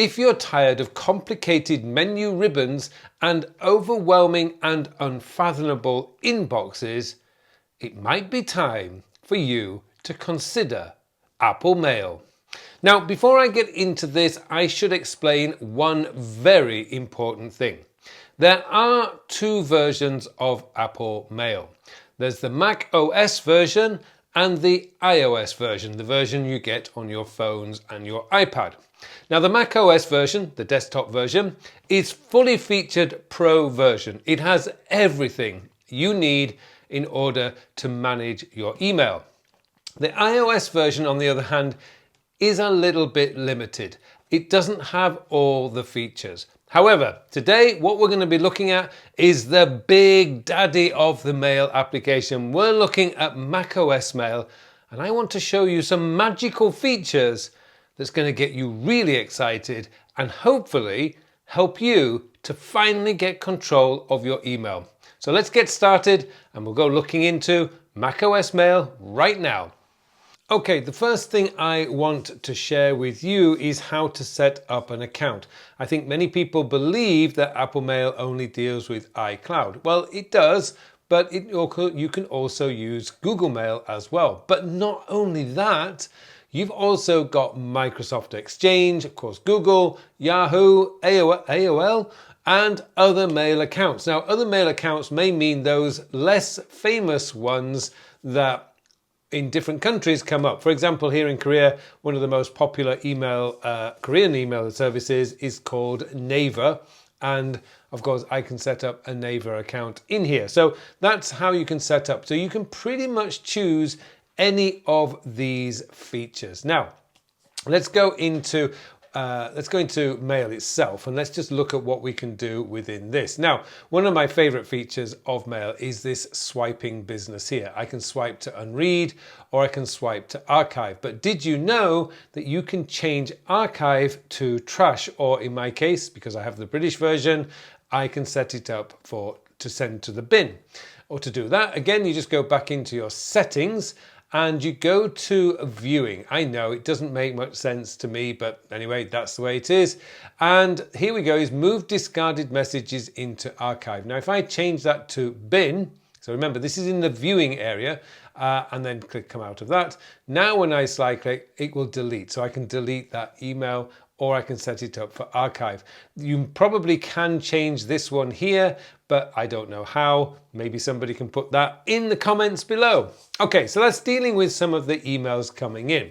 If you're tired of complicated menu ribbons and overwhelming and unfathomable inboxes, it might be time for you to consider Apple Mail. Now, before I get into this, I should explain one very important thing. There are two versions of Apple Mail. There's the Mac OS version and the iOS version, the version you get on your phones and your iPad. Now, the Mac OS version, the desktop version, is fully featured Pro version. It has everything you need in order to manage your email. The iOS version, on the other hand, is a little bit limited. It doesn't have all the features. However, today what we're going to be looking at is the big daddy of the Mail application. We're looking at macOS Mail, and I want to show you some magical features that's going to get you really excited and hopefully help you to finally get control of your email. So let's get started and we'll go looking into macOS Mail right now. Okay, the first thing I want to share with you is how to set up an account. I think many people believe that Apple Mail only deals with iCloud. Well, it does, but you can also use Google Mail as well. But not only that, you've also got Microsoft Exchange, of course, Google, Yahoo, AOL, and other mail accounts. Now, other mail accounts may mean those less famous ones that in different countries come up. For example, here in Korea, one of the most popular Korean email services is called Naver. And of course, I can set up a Naver account in here. So that's how you can set up. So you can pretty much choose any of these features. Now, let's go into Mail itself, and let's just look at what we can do within this. Now, one of my favorite features of Mail is this swiping business here. I can swipe to unread or I can swipe to archive. But did you know that you can change archive to trash, or in my case, because I have the British version, I can set it up to send to the bin. Or to do that, again, you just go back into your settings and you go to viewing. I know it doesn't make much sense to me, but anyway, that's the way it is. And here we go, is move discarded messages into archive. Now, if I change that to bin, so remember, this is in the viewing area, and then come out of that. Now, when I slide click, it will delete. So I can delete that email, or I can set it up for archive. You probably can change this one here, but I don't know how. Maybe somebody can put that in the comments below. Okay, so that's dealing with some of the emails coming in.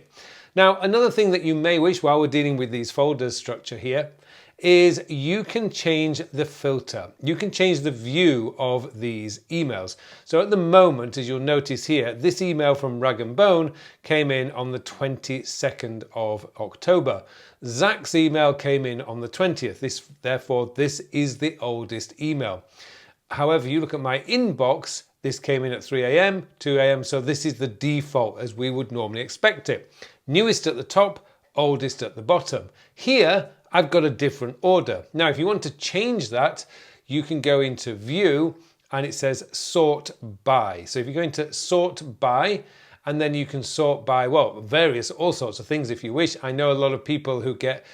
Now, another thing that you may wish while we're dealing with these folders structure here is you can change the filter. You can change the view of these emails. So at the moment, as you'll notice here, this email from Rag and Bone came in on the 22nd of October. Zach's email came in on the 20th. Therefore, this is the oldest email. However, you look at my inbox, this came in at 3 a.m., 2 a.m. So this is the default as we would normally expect it. Newest at the top, oldest at the bottom. Here, I've got a different order. Now, if you want to change that, you can go into view and it says sort by. So if you go into sort by, and then you can sort by, well, all sorts of things if you wish. I know a lot of people who get,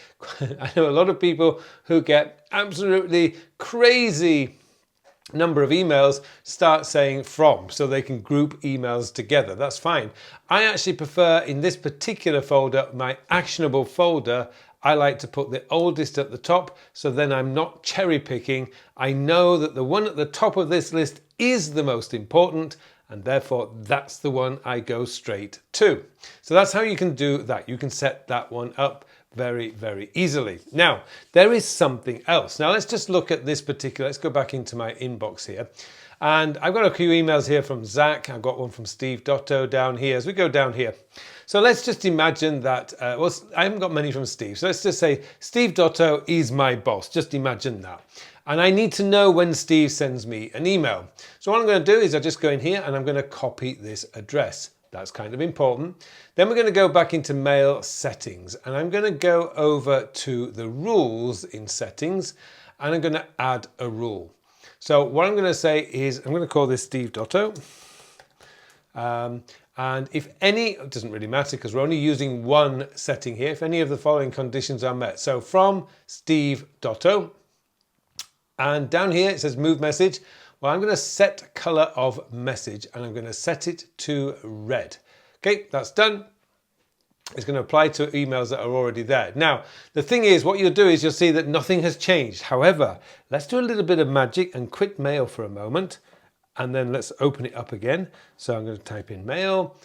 absolutely crazy number of emails start saying from, so they can group emails together. That's fine. I actually prefer in this particular folder, my actionable folder, I like to put the oldest at the top, so then I'm not cherry picking. I know that the one at the top of this list is the most important, and therefore that's the one I go straight to. So that's how you can do that. You can set that one up very, very easily. Now, there is something else. Now, let's just look at this particular, let's go back into my inbox here. And I've got a few emails here from Zach. I've got one from Steve Dotto down here. As we go down here, so let's just imagine that, well, I haven't got many from Steve. So let's just say Steve Dotto is my boss. Just imagine that. And I need to know when Steve sends me an email. So what I'm going to do is I just go in here and I'm going to copy this address. That's kind of important. Then we're going to go back into Mail settings and I'm going to go over to the rules in settings and I'm going to add a rule. So what I'm going to say is I'm going to call this Steve Dotto. And And if any, it doesn't really matter because we're only using one setting here, if any of the following conditions are met. So from Steve.o, and down here it says move message. Well, I'm going to set color of message and I'm going to set it to red. Okay, that's done. It's going to apply to emails that are already there. Now, the thing is, what you'll do is you'll see that nothing has changed. However, let's do a little bit of magic and quit mail for a moment. And then let's open it up again. So I'm going to type in mail.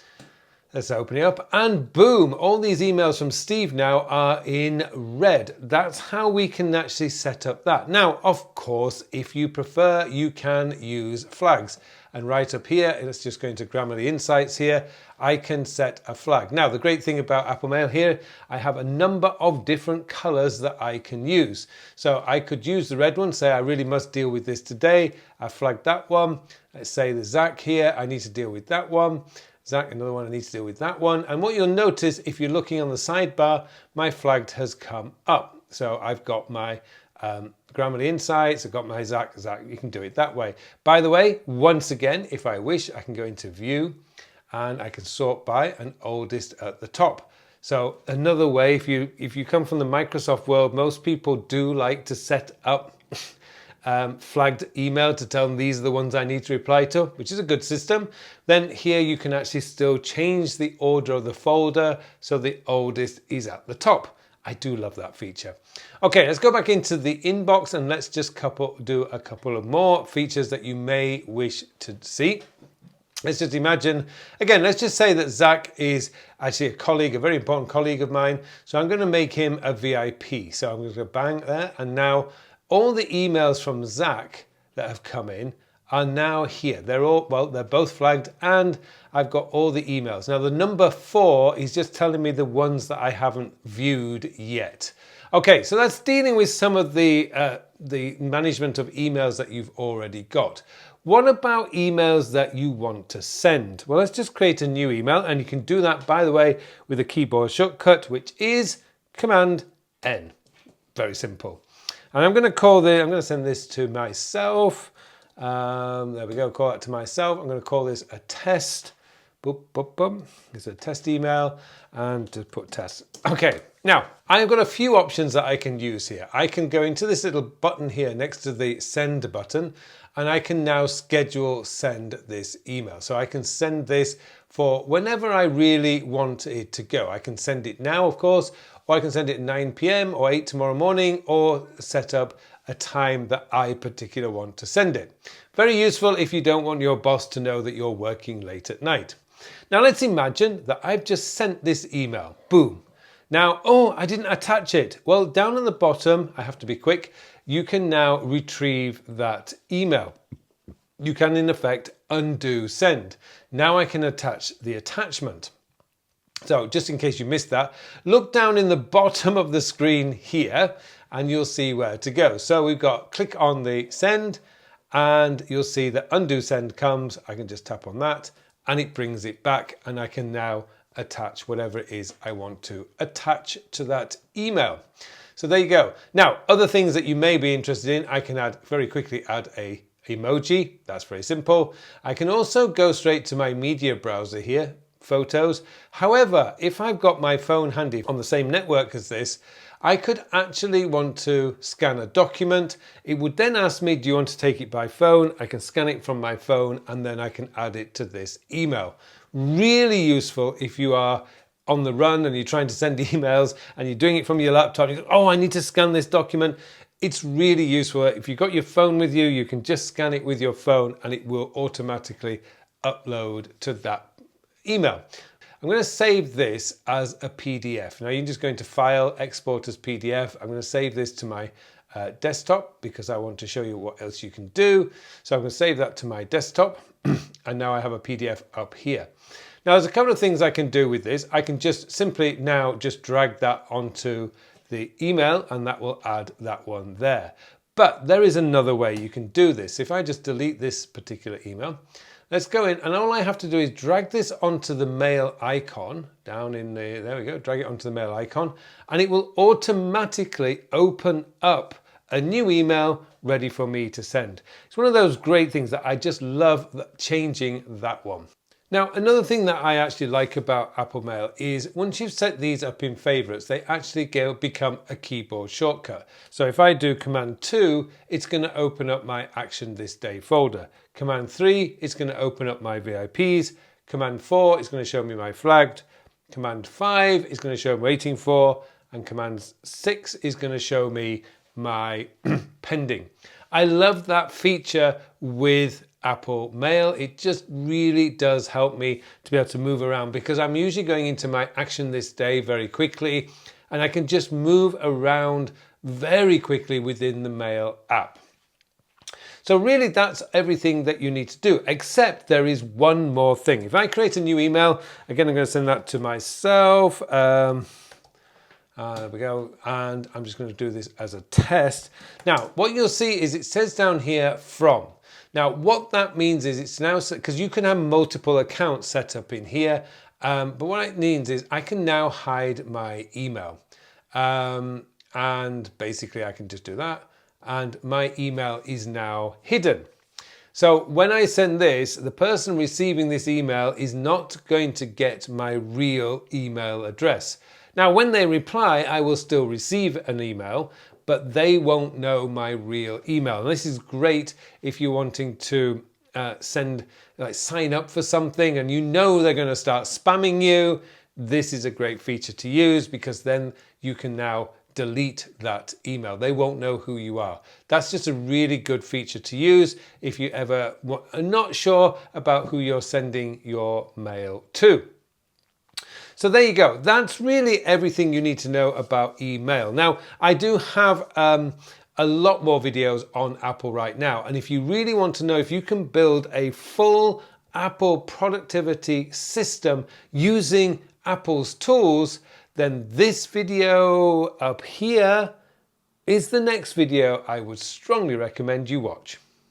Let's open it up and boom, all these emails from Steve now are in red. That's how we can actually set up that. Now, of course, if you prefer, you can use flags. And right up here, let's just go into Grammarly Insights here, I can set a flag. Now, the great thing about Apple Mail here, I have a number of different colors that I can use. So I could use the red one, say I really must deal with this today. I flagged that one. Let's say the Zach here, I need to deal with that one. Zach, another one, I need to deal with that one. And what you'll notice if you're looking on the sidebar, my flagged has come up. So I've got my Grammarly Insights, I've got my Zach, you can do it that way. By the way, once again, if I wish, I can go into view and I can sort by an oldest at the top. So another way, if you come from the Microsoft world, most people do like to set up flagged email to tell them these are the ones I need to reply to, which is a good system. Then here you can actually still change the order of the folder so the oldest is at the top. I do love that feature. Okay, let's go back into the inbox and let's just do a couple of more features that you may wish to see. Let's just imagine, again, let's just say that Zach is actually a colleague, a very important colleague of mine. So I'm going to make him a VIP. So I'm going to go bang there. And now all the emails from Zach that have come in are now here. They're all, well, they're both flagged and I've got all the emails. Now the number 4 is just telling me the ones that I haven't viewed yet. Okay, so that's dealing with some of the management of emails that you've already got. What about emails that you want to send? Well, let's just create a new email and you can do that, by the way, with a keyboard shortcut, which is Command N. Very simple. And I'm going to send this to myself. There we go, call that to myself. I'm going to call this a test. Boop, boop, boop. It's a test email and to put test. Okay, now I've got a few options that I can use here. I can go into this little button here next to the send button and I can now schedule send this email. So I can send this for whenever I really want it to go. I can send it now, of course, or I can send it at 9 p.m. or 8 tomorrow morning or set up a time that I particularly want to send it. Very useful if you don't want your boss to know that you're working late at night. Now let's imagine that I've just sent this email. Boom. Now, oh, I didn't attach it. Well, down at the bottom, I have to be quick, you can now retrieve that email. You can, in effect, undo send. Now I can attach the attachment. So just in case you missed that, look down in the bottom of the screen here and you'll see where to go. So we've got click on the send and you'll see that undo send comes. I can just tap on that and it brings it back and I can now attach whatever it is I want to attach to that email. So there you go. Now, other things that you may be interested in, I can very quickly add a emoji. That's very simple. I can also go straight to my media browser here, photos. However, if I've got my phone handy on the same network as this, I could actually want to scan a document. It would then ask me, do you want to take it by phone? I can scan it from my phone and then I can add it to this email. Really useful if you are on the run and you're trying to send emails and you're doing it from your laptop. You go, oh, I need to scan this document. It's really useful. If you've got your phone with you, you can just scan it with your phone and it will automatically upload to that email. I'm going to save this as a PDF. Now you can just go into File, Export as PDF. I'm going to save this to my desktop because I want to show you what else you can do. So I'm going to save that to my desktop and now I have a PDF up here. Now there's a couple of things I can do with this. I can just simply now just drag that onto the email and that will add that one there. But there is another way you can do this. If I just delete this particular email, let's go in and all I have to do is drag this onto the mail icon down in the, there we go, drag it onto the mail icon and it will automatically open up a new email ready for me to send. It's one of those great things that I just love changing that one. Now, another thing that I actually like about Apple Mail is once you've set these up in favorites, they actually become a keyboard shortcut. So if I do Command 2, it's going to open up my Action This Day folder. Command 3, it's going to open up my VIPs. Command 4 is going to show me my flagged. Command 5 is going to show waiting for. And Command 6 is going to show me my pending. I love that feature with Apple Mail. It just really does help me to be able to move around because I'm usually going into my Action This Day very quickly and I can just move around very quickly within the Mail app. So really that's everything that you need to do, except there is one more thing. If I create a new email, again, I'm going to send that to myself. There we go. And I'm just going to do this as a test. Now, what you'll see is it says down here from. Now, what that means is it's now, because you can have multiple accounts set up in here, but what it means is I can now hide my email. And basically I can just do that. And my email is now hidden. So when I send this, the person receiving this email is not going to get my real email address. Now, when they reply, I will still receive an email, but they won't know my real email. And this is great if you're wanting to sign up for something and you know they're going to start spamming you. This is a great feature to use because then you can now delete that email. They won't know who you are. That's just a really good feature to use if you ever are not sure about who you're sending your mail to. So there you go. That's really everything you need to know about email. Now, I do have a lot more videos on Apple right now. And if you really want to know if you can build a full Apple productivity system using Apple's tools, then this video up here is the next video I would strongly recommend you watch.